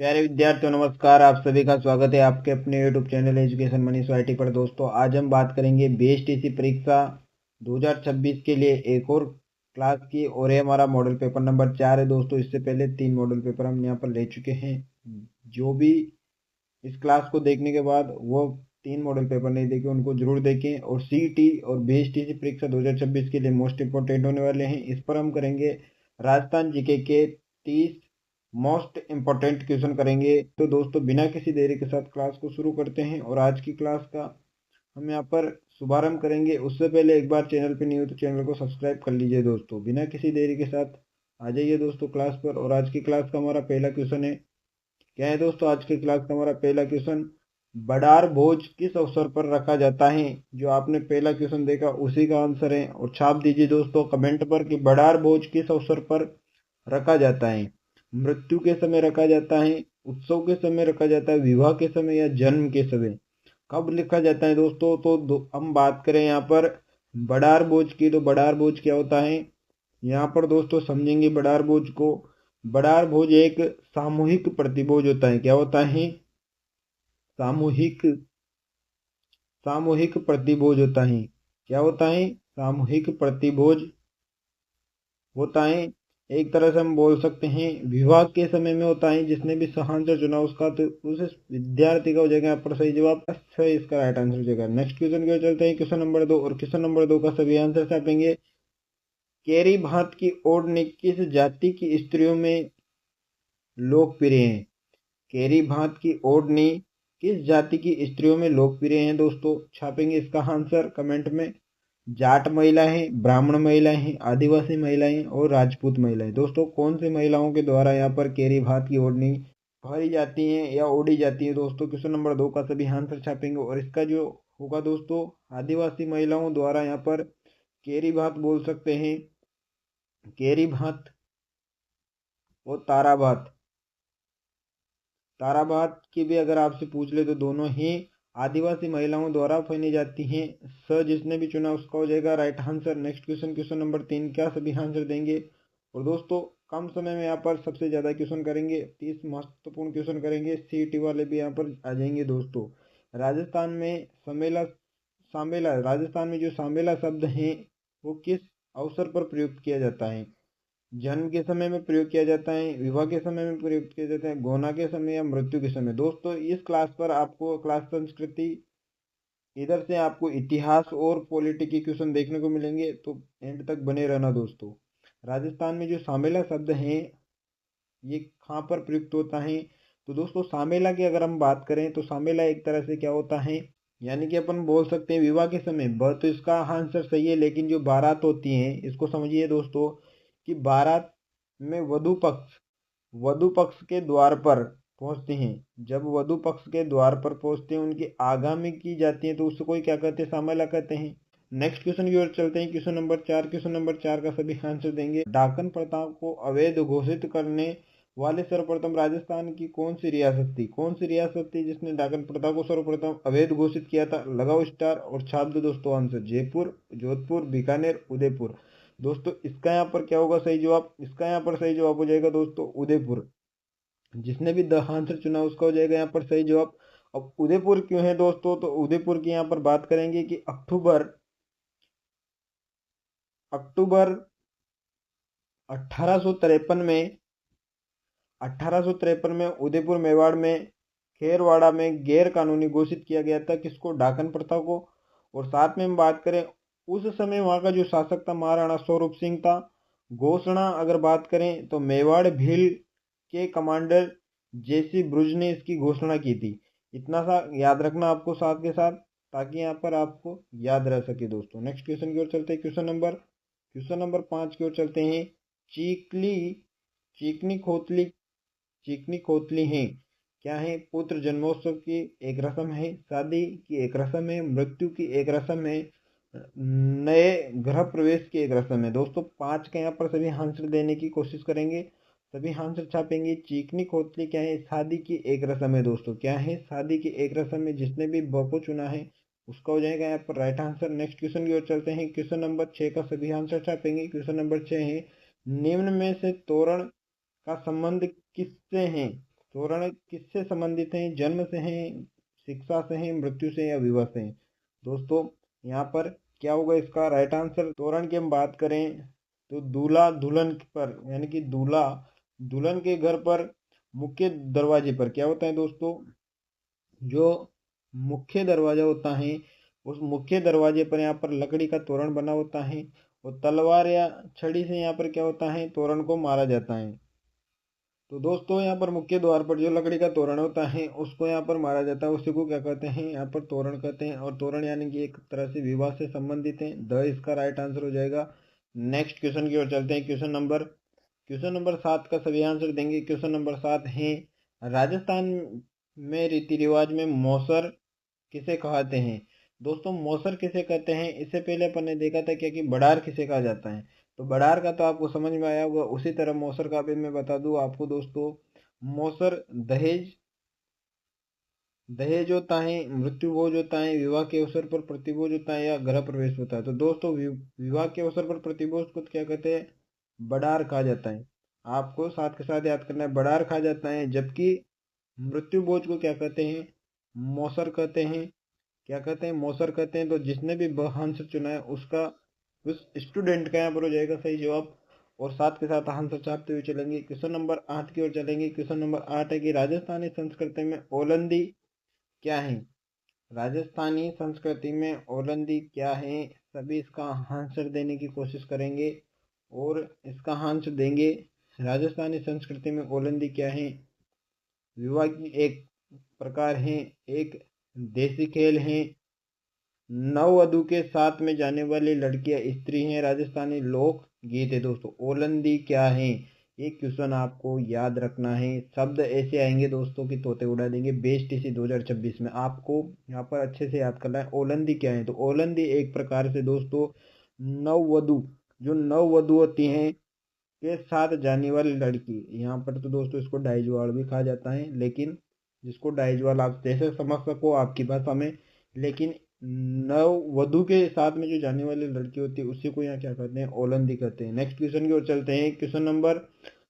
प्यारे विद्यार्थियों नमस्कार। आप सभी का स्वागत है आपके अपने YouTube channel education money society पर। दोस्तों आज हम बात करेंगे बीएसटीसी परीक्षा 2026 के लिए एक और क्लास की, और ये हमारा मॉडल पेपर नंबर 4 है दोस्तों। इससे पहले 3 मॉडल पेपर हम यहाँ पर ले चुके हैं। जो भी इस क्लास को देखने के बाद वो 3 मॉडल पेपर नहीं देखे उनको जरूर देखें। और सीईटी और बीएसटीसी परीक्षा 2026 के लिए मोस्ट इंपोर्टेंट होने वाले हैं। इस पर हम करेंगे राजस्थान जीके के 30 मोस्ट इंपॉर्टेंट क्वेश्चन करेंगे। तो दोस्तों बिना किसी देरी के साथ क्लास को शुरू करते हैं, और आज की क्लास का हम यहाँ पर शुभारंभ करेंगे। उससे पहले एक बार चैनल पर नहीं हो तो चैनल को सब्सक्राइब कर लीजिए दोस्तों। बिना किसी देरी के साथ आ जाइए दोस्तों क्लास पर। और आज की क्लास का हमारा पहला क्वेश्चन है, क्या है दोस्तों आज की क्लास का हमारा पहला क्वेश्चन, बड़ार भोज किस अवसर पर रखा जाता है। जो आपने पहला क्वेश्चन देखा उसी का आंसर है, और छाप दीजिए दोस्तों कमेंट पर कि बड़ार भोज किस अवसर पर रखा जाता है। मृत्यु के समय रखा जाता है, उत्सव के समय रखा जाता है, विवाह के समय, या जन्म के समय। कब लिखा जाता है दोस्तों? तो हम बात करें यहाँ पर बड़ार बोझ की, तो बड़ार बोझ क्या होता है यहाँ पर दोस्तों समझेंगे बड़ार बोझ को। बड़ार बोझ एक सामूहिक प्रतिभोज होता है। क्या होता है? सामूहिक सामूहिक प्रतिभोज होता है। क्या होता है? सामूहिक प्रतिभोज होता है। एक तरह से हम बोल सकते हैं विवाह के समय में होता है। जिसने भी सही आंसर चुना उसका, तो उस विद्यार्थी का हो जाएगा यहाँ पर सही जवाब। अच्छा इसका राइट आंसर हो जाएगा। नेक्स्ट क्वेश्चन की ओर चलते हैं, क्वेश्चन नंबर 2। और क्वेश्चन नंबर 2 का सभी आंसर छापेंगे। केरी भात की ओढ़नी किस जाति की स्त्रियों में लोकप्रिय है? केरी भात की ओढ़नी किस जाति की स्त्रियों में लोकप्रिय है दोस्तों? छापेंगे इसका आंसर कमेंट में। जाट महिलाएं, ब्राह्मण महिलाएं, आदिवासी महिलाएं और राजपूत महिलाएं। दोस्तों कौन सी महिलाओं के द्वारा यहाँ पर केरी भात की ओढ़नी पहनी जाती है या ओढ़ी जाती है दोस्तों? क्वेश्चन नंबर 2 का सभी आंसर छापेंगे, और इसका जो होगा दोस्तों आदिवासी महिलाओं द्वारा यहाँ पर केरी भात बोल सकते हैं। केरी भात और तारा भात। तारा भात की भी अगर आपसे पूछ ले तो दोनों ही आदिवासी महिलाओं द्वारा पहनी जाती हैं। जिसने भी चुना उसका हो जाएगा right answer. Next question, question number 3 क्या सभी आंसर देंगे? और दोस्तों कम समय में यहाँ पर सबसे ज्यादा क्वेश्चन करेंगे, 30 महत्वपूर्ण क्वेश्चन करेंगे। सीईटी वाले भी यहाँ पर आ जाएंगे दोस्तों। राजस्थान में समेला सामेला राजस्थान में जो सामेला शब्द है वो किस अवसर पर प्रयुक्त किया जाता है? जन्म के समय में प्रयोग किया जाता है, विवाह के समय में प्रयोग किया जाता है, गोना के समय, या मृत्यु के समय। दोस्तों इस क्लास पर आपको क्लास संस्कृति, इधर से आपको इतिहास और पॉलिटी के क्वेश्चन देखने को मिलेंगे, तो एंड तक बने रहना दोस्तों। राजस्थान में जो सामेला शब्द है ये कहाँ पर प्रयुक्त होता है? तो दोस्तों सामेला की अगर हम बात करें तो सामेला एक तरह से क्या होता है, यानी कि अपन बोल सकते हैं विवाह के समय। तो इसका आंसर सही है, लेकिन जो बारात होती है इसको समझिए दोस्तों कि बारात में वधु पक्ष के द्वार पर पहुंचते हैं। जब वधु पक्ष के द्वार पर पहुंचते हैं उनकी आगामी की जाती है, तो उसको कोई क्या कहते हैं? सामेला कहते हैं। नेक्स्ट क्वेश्चन की ओर चलते हैं, क्वेश्चन नंबर 4। क्वेश्चन नंबर 4 का सभी आंसर देंगे। डाकन प्रथा को अवैध घोषित करने वाले सर्वप्रथम राजस्थान की कौन सी रियासत थी? कौन सी रियासत थी जिसने डाकन प्रथा को सर्वप्रथम अवैध घोषित किया था? लगाओ स्टार और छाप दो दोस्तों आंसर। जयपुर, जोधपुर, बीकानेर, उदयपुर। दोस्तों इसका यहाँ पर क्या होगा सही जवाब? इसका यहाँ पर सही जवाब हो जाएगा दोस्तों उदयपुर। जिसने भी द आंसर चुना उसका हो जाएगा यहाँ पर सही जवाब। अब उदयपुर क्यों है दोस्तों? तो उदयपुर की यहाँ पर बात करेंगे कि अक्टूबर अक्टूबर 1853 में 1853 में उदयपुर मेवाड़ में खेरवाड़ा में गैर कानूनी घोषित किया गया था। किसको? डाकन प्रथा को। और साथ में हम बात करें उस समय वहां का जो शासक था महाराणा स्वरूप सिंह था। घोषणा अगर बात करें तो मेवाड़ भील के कमांडर जेसी ब्रुज ने इसकी घोषणा की थी। इतना सा याद रखना आपको साथ के साथ, ताकि यहाँ पर आपको याद रह सके दोस्तों। नेक्स्ट क्वेश्चन की ओर चलते हैं, क्वेश्चन नंबर 5 की ओर चलते हैं। चीकली चीकनी खोतली चीकनी खोतली है क्या है? पुत्र जन्मोत्सव की एक रस्म है, शादी की एक रस्म है, मृत्यु की एक रस्म है, नए गृह प्रवेश की एक रस्म है। दोस्तों 5 के यहाँ पर सभी आंसर देने की कोशिश करेंगे, सभी आंसर छापेंगे। चीकनी खोतली क्या है? शादी की एक रस्म है दोस्तों। क्या है? शादी की एक रस्म है। जिसने भी ब को चुना है उसका हो जाएगा यहाँ पर राइट आंसर। नेक्स्ट क्वेश्चन की ओर चलते हैं, क्वेश्चन नंबर 6 का सभी आंसर छापेंगे। क्वेश्चन नंबर 6 है, निम्न में से तोरण का संबंध किससे है? तोरण किससे संबंधित हैं? जन्म से हैं, शिक्षा से हैं, मृत्यु से या विवाह से हैं? दोस्तों यहाँ पर क्या होगा इसका राइट आंसर? तोरण की हम बात करें तो दूल्हा दुल्हन पर, यानी कि दूल्हा दुल्हन के घर पर मुख्य दरवाजे पर क्या होता है दोस्तों? जो मुख्य दरवाजा होता है उस मुख्य दरवाजे पर यहाँ पर लकड़ी का तोरण बना होता है और तलवार या छड़ी से यहाँ पर क्या होता है? तोरण को मारा जाता है। तो दोस्तों यहाँ पर मुख्य द्वार पर जो लकड़ी का तोरण होता है उसको यहाँ पर मारा जाता है, उसी को क्या कहते हैं? यहाँ पर तोरण कहते हैं। और तोरण यानी कि एक तरह से विवाह से संबंधित है। इसका राइट आंसर हो जाएगा। नेक्स्ट क्वेश्चन की ओर चलते हैं। क्वेश्चन नंबर 7 का सभी आंसर देंगे। क्वेश्चन नंबर 7 है, राजस्थान में रीति रिवाज में मौसर किसे कहते हैं? दोस्तों मौसर किसे कहते हैं? इससे पहले अपन ने देखा था क्या कि बड़ार किसे कहा जाता है। तो बड़ार का तो आपको समझ में आया होगा, उसी तरह मौसर का भी मैं बता दूं आपको दोस्तों। मौसर दहेज होता है, मृत्यु भोज होता है, विवाह के अवसर पर प्रतिभोज होता है या गृह प्रवेश होता है। तो दोस्तों विवाह के अवसर पर प्रतिभोज को क्या कहते हैं? बड़ार कहा जाता है। आपको साथ के साथ याद करना है, बड़ार कहा जाता है। जबकि मृत्यु भोज को क्या कहते हैं? मौसर कहते हैं। क्या कहते हैं? मौसर कहते हैं। तो जिसने भी आंसर चुना है उसका, उस स्टूडेंट का यहाँ पर हो जाएगा सही जवाब। और साथ के साथ आंसर छापते हुए चलेंगे। क्वेश्चन नंबर 8 की ओर चलेंगे। क्वेश्चन नंबर 8 है कि राजस्थानी संस्कृति में ओलंदी क्या है? राजस्थानी संस्कृति में ओलंदी क्या है? सभी इसका आंसर देने की कोशिश करेंगे और इसका आंसर देंगे। राजस्थानी संस्कृति में ओलंदी क्या है? विवाह की एक प्रकार है, एक देसी खेल है, नववधु के साथ में जाने वाली लड़कियां स्त्री हैं, राजस्थानी लोक गीत है। दोस्तों ओलंदी क्या है? ये क्वेश्चन आपको याद रखना है। शब्द ऐसे आएंगे दोस्तों कि तोते उड़ा देंगे। बेस्ट इसी 2026 में आपको यहाँ पर अच्छे से याद करना है। ओलंदी क्या है? तो ओलंदी एक प्रकार से दोस्तों नववधु, जो नववधु होती हैं के साथ जाने वाली लड़की, यहाँ पर तो दोस्तों इसको डाइजवाड़ भी कहा जाता है, लेकिन जिसको डाइजवाड़ आप जैसे समझ सको आपकी भाषा में, लेकिन नववधु के साथ में जो जाने वाली लड़की होती है उसी को यहाँ क्या कहते हैं? ओलंदी कहते हैं। नेक्स्ट क्वेश्चन की ओर चलते हैं। क्वेश्चन नंबर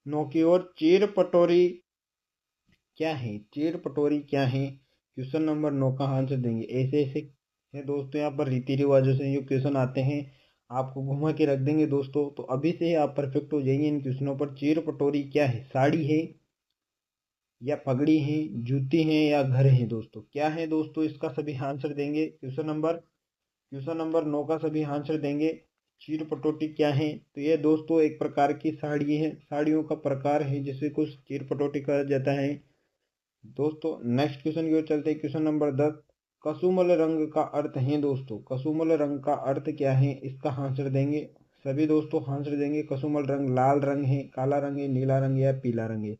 9 की ओर, चीर पटोरी क्या है? चीर पटोरी क्या है? क्वेश्चन नंबर 9 का आंसर देंगे। ऐसे ऐसे है दोस्तों यहाँ पर रीति रिवाजों से जो क्वेश्चन आते हैं आपको घुमा के रख देंगे दोस्तों। तो अभी से ही आप परफेक्ट हो जाइए इन क्वेश्चनों पर। चीर पटोरी क्या है? साड़ी है या पगड़ी है, जूती है या घर है? दोस्तों क्या है दोस्तों? इसका सभी आंसर देंगे। क्वेश्चन नंबर 9 का सभी आंसर देंगे। चीर पटोटी क्या है? तो ये दोस्तों एक प्रकार की साड़ी है, साड़ियों का प्रकार है जिसे कुछ चीर पटोटी कहा जाता है दोस्तों। नेक्स्ट क्वेश्चन की ओर चलते हैं। क्वेश्चन नंबर 10, कसुमल रंग का अर्थ है दोस्तों। कसुमल रंग का अर्थ क्या है? इसका आंसर देंगे। सभी दोस्तों आंसर देंगे। कसुमल रंग लाल रंग है, काला रंग है, नीला रंग है या पीला रंग है?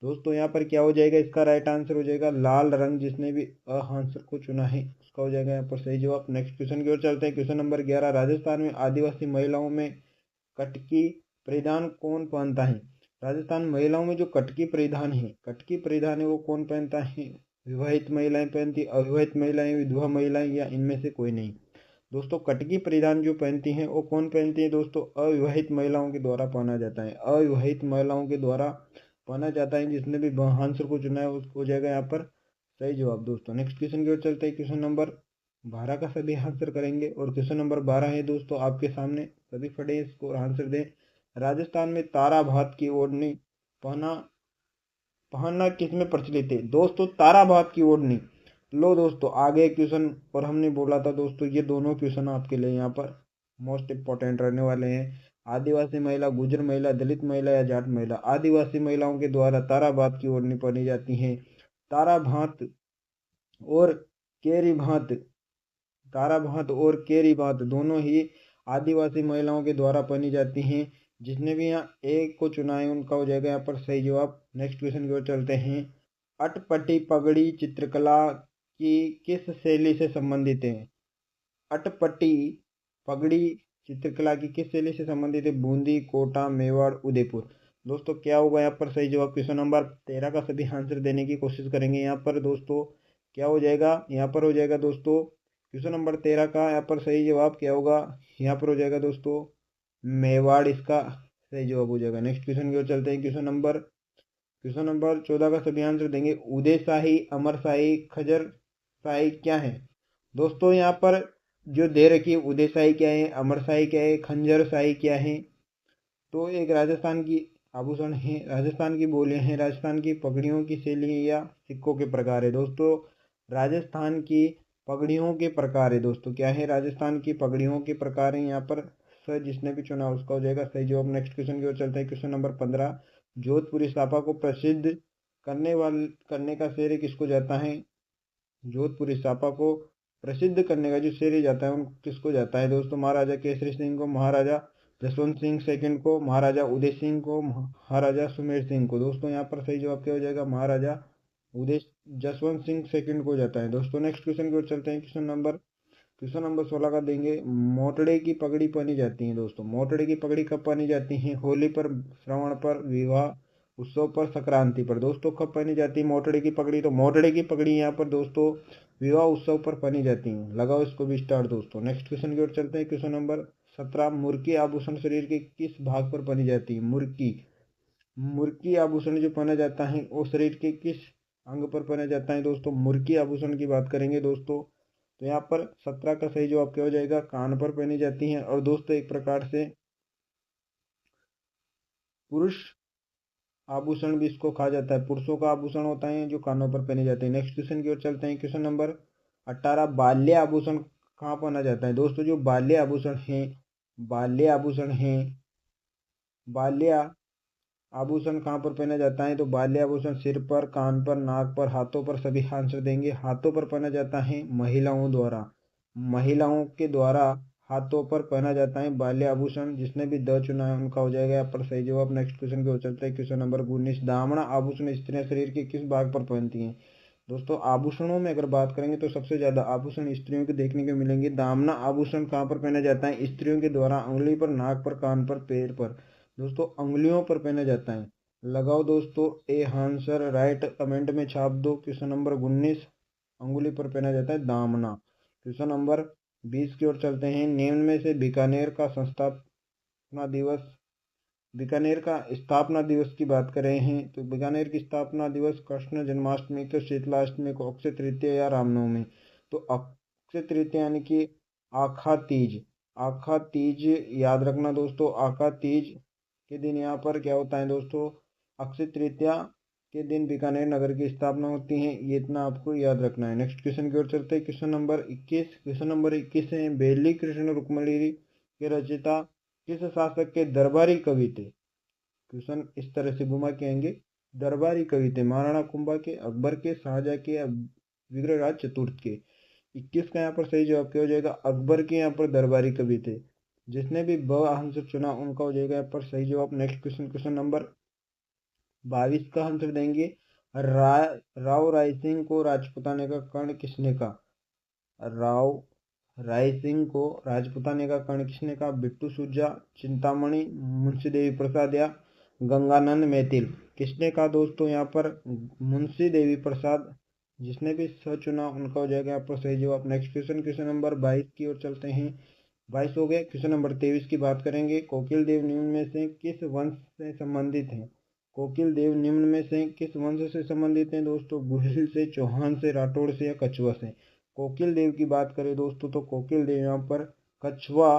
दोस्तों यहाँ पर क्या हो जाएगा? इसका राइट आंसर हो जाएगा लाल रंग। जिसने भी आंसर को चुना है उसका हो जाएगा यहाँ पर सही जवाब। नेक्स्ट क्वेश्चन की ओर चलते हैं। क्वेश्चन नंबर 11, राजस्थान में आदिवासी महिलाओं में कटकी परिधान कौन पहनता है? राजस्थान महिलाओं में जो कटकी परिधान है वो कौन पहनता है? विवाहित महिलाएं पहनती, अविवाहित महिलाएं, विधवा महिलाएं या इनमें से कोई नहीं? दोस्तों कटकी परिधान जो पहनती हैं वो कौन पहनती है? दोस्तों अविवाहित महिलाओं के द्वारा पहना जाता है। अविवाहित महिलाओं के द्वारा पहना जाता है। जिसने भी आंसर को चुना है उसको हो जाएगा यहाँ पर सही जवाब दोस्तों। नेक्स्ट क्वेश्चन की ओर चलते हैं। क्वेश्चन नंबर 12 का सभी आंसर करेंगे और क्वेश्चन नंबर 12 है दोस्तों आपके सामने। सभी पढ़े इसको आंसर दें। राजस्थान में तारा भात की ओढ़नी पहनना किस में प्रचलित है? दोस्तों तारा भात की ओढ़नी। लो दोस्तों आगे क्वेश्चन, और हमने बोला था दोस्तों ये दोनों क्वेश्चन आपके लिए यहाँ पर मोस्ट इंपॉर्टेंट रहने वाले हैं। आदिवासी महिला, गुजर महिला, दलित महिला या जाट महिला? आदिवासी महिलाओं के द्वारा तारा भात की ओढ़नी पहनी जाती है। तारा भात और केरी भात, तारा भात और केरी भात दोनों ही आदिवासी महिलाओं के द्वारा पहनी जाती हैं। जिसने भी यहाँ एक को चुना है उनका हो जाएगा यहाँ पर सही जवाब। नेक्स्ट क्वेश्चन की ओर चलते हैं। अटपटी पगड़ी चित्रकला की किस शैली से संबंधित है? अटपटी पगड़ी चित्रकला की किस शैली से संबंधित है? बूंदी, कोटा, मेवाड़, उदयपुर? दोस्तों क्या होगा यहाँ पर सही जवाब? क्वेश्चन नंबर 13 का सभी आंसर देने की कोशिश करेंगे यहाँ पर दोस्तों। क्या हो जाएगा? यहाँ पर हो जाएगा दोस्तों क्वेश्चन नंबर 13 का यहाँ पर सही जवाब क्या होगा? यहाँ पर हो जाएगा दोस्तों मेवाड़, इसका सही जवाब हो जाएगा। नेक्स्ट क्वेश्चन की ओर चलते हैं। क्वेश्चन नंबर 14 का सभी आंसर देंगे। उदय शाही, अमर शाही, खजर शाही क्या है? दोस्तों यहाँ पर जो दे रखी है उदय शाही क्या है, अमर शाही क्या है, खंजर शाही क्या है, तो एक राजस्थान की आभूषण है, राजस्थान की बोलियां हैं, राजस्थान की पगड़ियों की शैली या सिक्कों के प्रकार है। दोस्तों राजस्थान की पगड़ियों के प्रकार है। दोस्तों क्या है? राजस्थान की पगड़ियों के प्रकार है। यहाँ पर सर जिसने भी चुना उसका हो जाएगा सही जवाब। नेक्स्ट क्वेश्चन की ओर चलते हैं। क्वेश्चन नंबर 15, जोधपुरी स्थापा को प्रसिद्ध करने का श्रेय किसको जाता है? जोधपुरी स्थापा को प्रसिद्ध करने का जो श्रेय जाता है उन किसको जाता है? दोस्तों महाराजा केसरी सिंह को, महाराजा जसवंत सिंह सेकंड को, महाराजा उदय सिंह को, महाराजा सुमेर सिंह को। दोस्तों यहाँ पर सही जवाब क्या हो जाएगा? महाराजा उदय जसवंत सिंह सेकंड को जाता है। दोस्तों नेक्स्ट क्वेश्चन की ओर चलते हैं। क्वेश्चन नंबर 16 का देंगे। मोटड़े की पगड़ी पहनी जाती है। दोस्तों मोटड़े की पगड़ी कब पहनी जाती है? होली पर, श्रावण पर, विवाह उत्सव पर, संक्रांति पर। दोस्तों कब पहनी जाती है मोटड़े की पगड़ी? तो मोटड़े की पगड़ी यहाँ पर दोस्तों विवाह उत्सव पर पहनी जाती है। लगाओ इसको भी स्टार्ट। दोस्तों नेक्स्ट क्वेश्चन की ओर चलते हैं। क्वेश्चन नंबर 17, मुर्की आभूषण शरीर के किस भाग पर पहनी जाती है? मुर्की आभूषण जो पहना जाता है वो शरीर के किस अंग पर पहना जाता है? दोस्तों मुर्की आभूषण की बात करेंगे दोस्तों तो यहाँ पर 17 का सही जवाब क्या हो जाएगा? कान पर पहनी जाती है। और दोस्तों एक प्रकार से पुरुष आभूषण भी इसको कहा जाता है। पुरुषों का आभूषण होता है जो कानों पर पहने जाते हैं। नेक्स्ट क्वेश्चन की ओर चलते हैं। क्वेश्चन नंबर 18, बाल्य आभूषण कहाँ पहना जाता है? दोस्तों जो बाल्य आभूषण कहाँ पर पहना जाता है? तो बाल्य आभूषण सिर पर, कान पर, नाक पर, हाथों पर। सभी आंसर देंगे। हाथों पर पहना जाता है महिलाओं के द्वारा हाथों पर पहना जाता है बाल्य आभूषण। जिसने भी द चुना है उनका हो जाएगा यहाँ पर सही जवाब। नेक्स्ट क्वेश्चन की ओर चलते हैं। क्वेश्चन नंबर 19, दामना आभूषण स्त्रियां शरीर के किस भाग पर पहनती हैं? दोस्तों आभूषणों में अगर बात करेंगे तो सबसे ज्यादा आभूषण स्त्रियों के देखने को मिलेंगे। दामना आभूषण कहाँ पर पहना जाता है? स्त्रियों के द्वारा उंगली पर, नाक पर, कान पर, पैर पर। दोस्तों उंगलियों पर पहना जाता है। लगाओ दोस्तों ए आंसर राइट कमेंट में छाप दो। क्वेश्चन नंबर 19, उंगली पर पहना जाता है दामना। क्वेश्चन नंबर 20 की ओर चलते हैं। निम्न में से बीकानेर का स्थापना दिवस की बात कर रहे हैं तो बीकानेर की स्थापना दिवस कृष्ण जन्माष्टमी को, शीतलाष्टमी को, अक्षय तृतीया या रामनवमी। तो अक्षय तृतीया यानी कि आखा तीज याद रखना दोस्तों। आखा तीज के दिन यहाँ पर क्या होता है दोस्तों? अक्षय तृतीया के दिन बीकानेर नगर की स्थापना होती है। ये इतना आपको याद रखना है। नेक्स्ट क्वेश्चन की ओर चलते हैं। क्वेश्चन नंबर 21 है। बेली कृष्ण रुक्मणी के रचयिता किस शासक के दरबारी कवि थे? क्वेश्चन इस तरह से घुमा के आएंगे। दरबारी कवि थे महाराणा कुंभा के, अकबर के, शाहजहां के या विग्रहराज चतुर्थ के। 21 का यहाँ पर सही जवाब क्या हो जाएगा? अकबर के यहाँ पर दरबारी कवि थे। जिसने भी ब आंसर चुना उनका हो जाएगा यहाँ पर सही जवाब। नेक्स्ट क्वेश्चन नंबर 22 का आंसर देंगे। राव रायसिंह को राजपुताने का कर्ण किसने कहा? राव रायसिंह को राजपुताने का कर्ण किसने कहा? बिट्टू सुरजा, चिंतामणि, मुंशी देवी प्रसाद या गंगानंद मैथिल। किसने कहा दोस्तों? यहाँ पर मुंशी देवी प्रसाद। जिसने भी स चुना उनका हो जाएगा यहाँ पर सही जवाब। नेक्स्ट क्वेश्चन नंबर 22 की ओर चलते हैं। 22 हो गए। क्वेश्चन नंबर 23 की बात करेंगे। कोकिल देव निम्न में से किस वंश से संबंधित हैं? कोकिल देव निम्न में से किस वंश से संबंधित हैं दोस्तों? गुहिल से, चौहान से, राठौड़ से या कछुआ से। कोकिल देव की बात करें दोस्तों तो कोकिल देव यहाँ पर कछुआ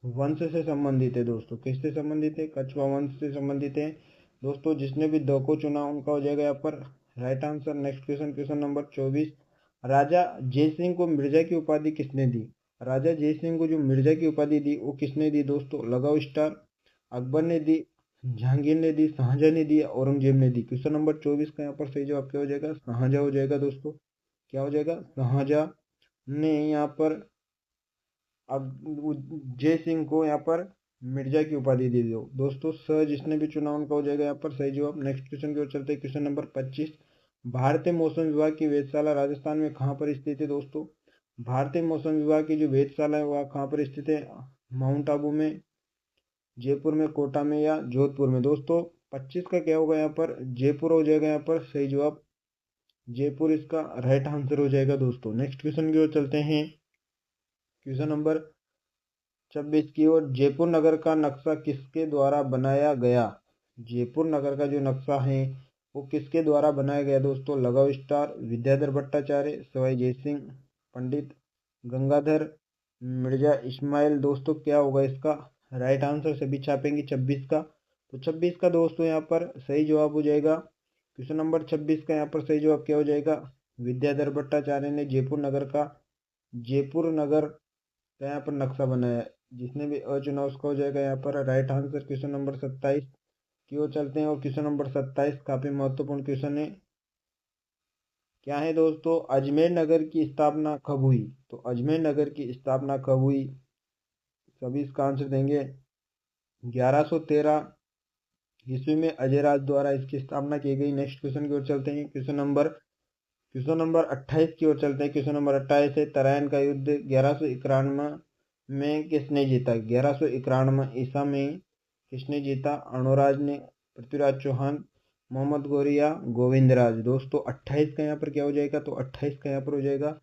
वंश से संबंधित है दोस्तों। किससे संबंधित है? कछुआ वंश से संबंधित है दोस्तों। जिसने भी द को चुना उनका हो जाएगा यहाँ पर right answer. Next question number 24, राजा जयसिंह को मिर्जा की उपाधि किसने दी? राजा जयसिंह को जो मिर्जा की उपाधि दी वो किसने दी दोस्तों? लगाओ स्टार। अकबर ने दी, जहांगीर ने दी, शाहजहां ने दी, औरंगजेब ने दी। क्वेश्चन नंबर 24 का यहाँ पर सही जवाब क्या हो जाएगा? शाहजहां हो जाएगा दोस्तों। क्या हो जाएगा? शाहजहां ने यहाँ पर जय सिंह को यहाँ पर मिर्जा की उपाधि दे दो दोस्तों। स जिसने भी चुना उनका हो जाएगा यहाँ पर सही जवाब। नेक्स्ट क्वेश्चन की ओर चलते हैं। क्वेश्चन नंबर 25, भारतीय मौसम विभाग की वेधशाला राजस्थान में कहाँ पर स्थित है दोस्तों? भारतीय मौसम विभाग की जो वेधशाला है वह कहाँ पर स्थित है? माउंट आबू में, जयपुर में, कोटा में या जोधपुर में। दोस्तों 25 का क्या होगा यहाँ पर? जयपुर हो जाएगा यहाँ पर सही जवाब। जयपुर इसका राइट आंसर हो जाएगा दोस्तों। नेक्स्ट क्वेश्चन की ओर चलते हैं। क्वेश्चन नंबर 26 की ओर, जयपुर नगर का नक्शा किसके द्वारा बनाया गया? जयपुर नगर का जो नक्शा है वो किसके द्वारा बनाया गया दोस्तों? लगाओ स्टार। विद्याधर भट्टाचार्य, सवाई जयसिंह, पंडित गंगाधर, मिर्जा इस्माइल। दोस्तों क्या होगा इसका राइट आंसर? सभी छापेंगे 26 का। तो 26 का दोस्तों यहाँ पर सही जवाब हो जाएगा। क्वेश्चन नंबर 26 का यहाँ पर सही जवाब क्या हो जाएगा? विद्याधर भट्टाचार्य ने जयपुर नगर का यहाँ पर नक्शा बनाया। जिसने भी अ चुना उसका हो जाएगा यहाँ पर राइट आंसर। क्वेश्चन नंबर 27 की ओर चलते हैं और क्वेश्चन नंबर 27 काफी महत्वपूर्ण क्वेश्चन है। क्या है दोस्तों? अजमेर नगर की स्थापना कब हुई? तो अजमेर नगर की स्थापना कब हुई? सभी इसका आंसर देंगे। 1113 ईस्वी में अजय राज द्वारा इसकी स्थापना की गई। नेक्स्ट क्वेश्चन की ओर चलते हैं। क्वेश्चन नंबर 28 की ओर चलते हैं। क्वेश्चन नंबर 28 है, तराइन का युद्ध 1191 में किसने जीता? 1191 ईसा में किसने जीता? अणुराज ने, पृथ्वीराज चौहान, मोहम्मद गौरी या गोविंदराज? दोस्तों 28 का यहाँ पर क्या हो जाएगा? तो 28 का यहाँ पर हो जाएगा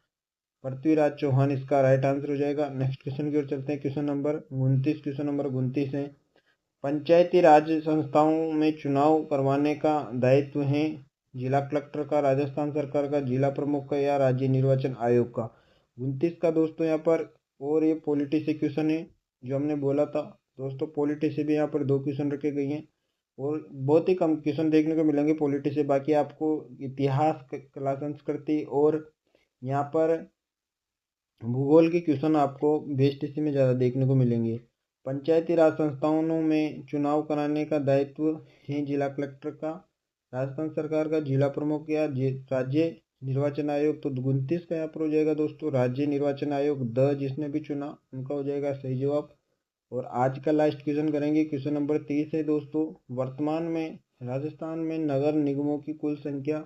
पृथ्वीराज चौहान, इसका राइट आंसर हो जाएगा। नेक्स्ट क्वेश्चन की ओर चलते हैं। क्वेश्चन नंबर 29 है, पंचायती राज संस्थाओं में चुनाव करवाने का दायित्व है जिला कलेक्टर का, राजस्थान सरकार का, जिला प्रमुख का या राज्य निर्वाचन आयोग का? 29 का दोस्तों यहाँ पर, और ये पॉलिटी से क्वेश्चन है जो हमने बोला था दोस्तों। पॉलिटी से भी यहाँ पर 2 क्वेश्चन रखे गए हैं और बहुत ही कम क्वेश्चन देखने को मिलेंगे पॉलिटी से। बाकी आपको इतिहास, कला, संस्कृति और यहाँ पर भूगोल के क्वेश्चन आपको बीएसटीसी में ज़्यादा देखने को मिलेंगे। पंचायती राज संस्थाओं में चुनाव कराने का दायित्व है जिला कलेक्टर का, राजस्थान सरकार का, जिला प्रमुख या राज्य निर्वाचन आयोग? तो 29 का यहाँ पर हो जाएगा दोस्तों राज्य निर्वाचन आयोग। जिसने भी चुना उनका हो जाएगा सही जवाब। और आज का लास्ट क्वेश्चन करेंगे। क्वेश्चन नंबर 30 है दोस्तों, वर्तमान में राजस्थान में नगर निगमों की कुल संख्या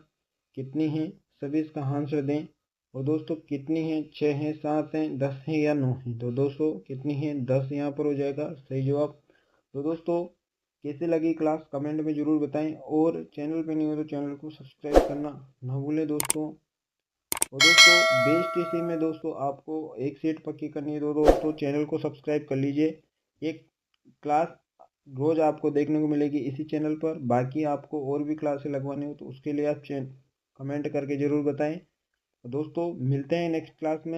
कितनी है? सभी इसका आंसर दें। और दोस्तों कितनी है? 6 है, 7 है, 10 है या 9 है? तो दोस्तों कितनी है? 10 यहाँ पर हो जाएगा सही जवाब। तो दोस्तों कैसे लगी क्लास कमेंट में जरूर बताएं और चैनल पे नहीं हो तो चैनल को सब्सक्राइब करना ना भूलें दोस्तों। और दोस्तों बीएसटीसी में दोस्तों आपको एक सीट पक्की करनी है तो दोस्तों चैनल को सब्सक्राइब कर लीजिए। एक क्लास रोज आपको देखने को मिलेगी इसी चैनल पर। बाकी आपको और भी क्लासें लगवानी हो तो उसके लिए आप कमेंट करके ज़रूर बताएं। दोस्तों मिलते हैं नेक्स्ट क्लास में।